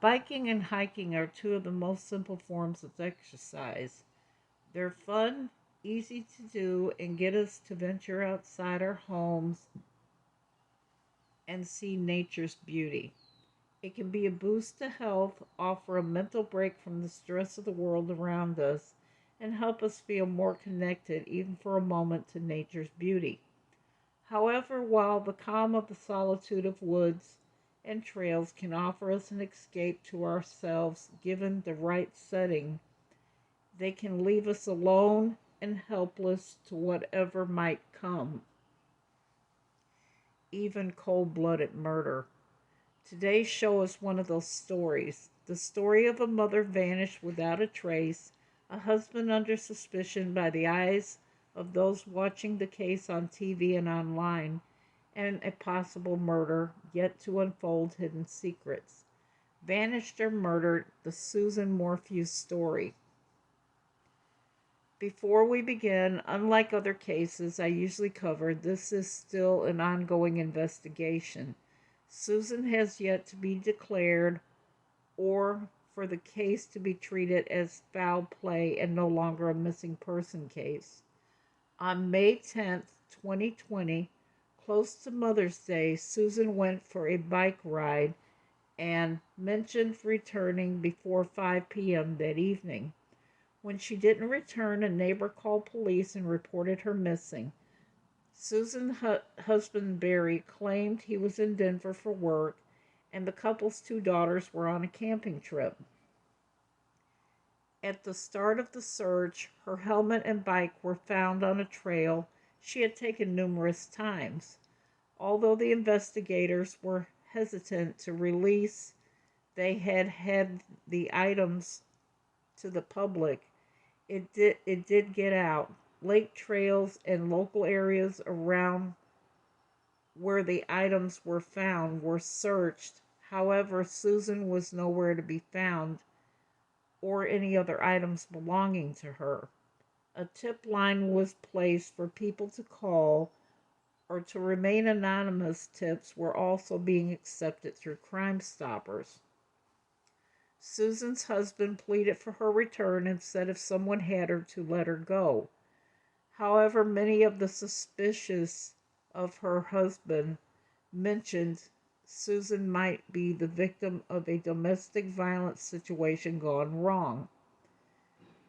Biking and hiking are two of the most simple forms of exercise. They're fun, easy to do, and get us to venture outside our homes and see nature's beauty. It can be a boost to health, offer a mental break from the stress of the world around us, and help us feel more connected, even for a moment, to nature's beauty. However, while the calm of the solitude of woods and trails can offer us an escape to ourselves given the right setting, they can leave us alone and helpless to whatever might come, even cold blooded murder. Today's show is one of those stories. The story of a mother vanished without a trace, a husband under suspicion by the eyes of those watching the case on TV and online, and a possible murder yet to unfold hidden secrets. Vanished or Murdered, the Suzanne Morphew story. Before we begin, unlike other cases I usually cover, this is still an ongoing investigation. Susan has yet to be declared or for the case to be treated as foul play and no longer a missing person case. On May 10th, 2020, close to Mother's Day, Susan went for a bike ride and mentioned returning before 5 p.m. that evening. When she didn't return, a neighbor called police and reported her missing. Susan's husband Barry claimed he was in Denver for work, and the couple's two daughters were on a camping trip. At the start of the search, her helmet and bike were found on a trail she had taken numerous times. Although the investigators were hesitant to release they had the items to the public, it did get out. Lake trails and local areas around where the items were found were searched. However, Susan was nowhere to be found or any other items belonging to her. A tip line was placed for people to call or to remain anonymous. Tips were also being accepted through Crime Stoppers. Susan's husband pleaded for her return and said if someone had her to let her go. However, many of the suspicious of her husband mentioned Susan might be the victim of a domestic violence situation gone wrong.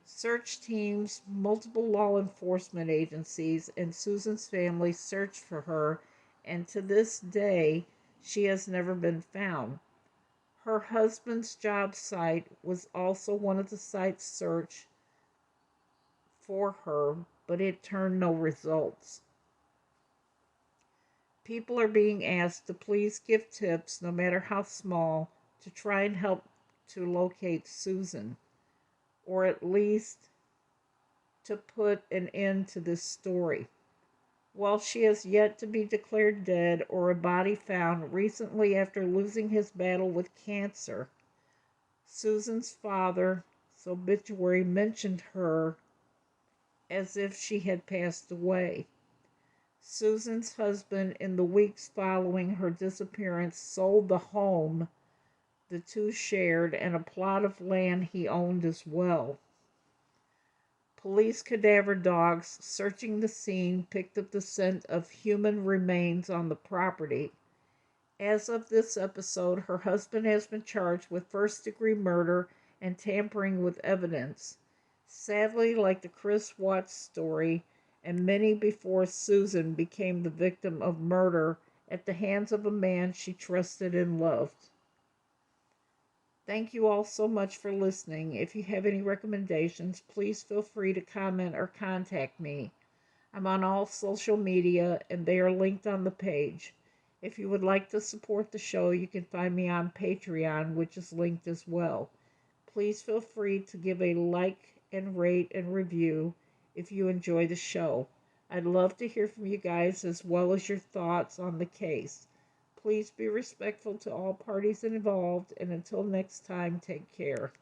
Search teams, multiple law enforcement agencies, and Susan's family searched for her, and to this day, she has never been found. Her husband's job site was also one of the sites searched for her, but it turned no results. People are being asked to please give tips, no matter how small, to try and help to locate Susan, or at least to put an end to this story. While she has yet to be declared dead or a body found, recently after losing his battle with cancer, Susan's father's obituary mentioned her as if she had passed away. Susan's husband, in the weeks following her disappearance, sold the home the two shared and a plot of land he owned as well. Police cadaver dogs searching the scene picked up the scent of human remains on the property. As of this episode, her husband has been charged with first-degree murder and tampering with evidence. Sadly, like the Chris Watts story, and many before, Susan became the victim of murder at the hands of a man she trusted and loved. Thank you all so much for listening. If you have any recommendations, please feel free to comment or contact me. I'm on all social media and they are linked on the page. If you would like to support the show, you can find me on Patreon, which is linked as well. Please feel free to give a like and rate and review if you enjoy the show. I'd love to hear from you guys as well as your thoughts on the case. Please be respectful to all parties involved, and until next time, take care.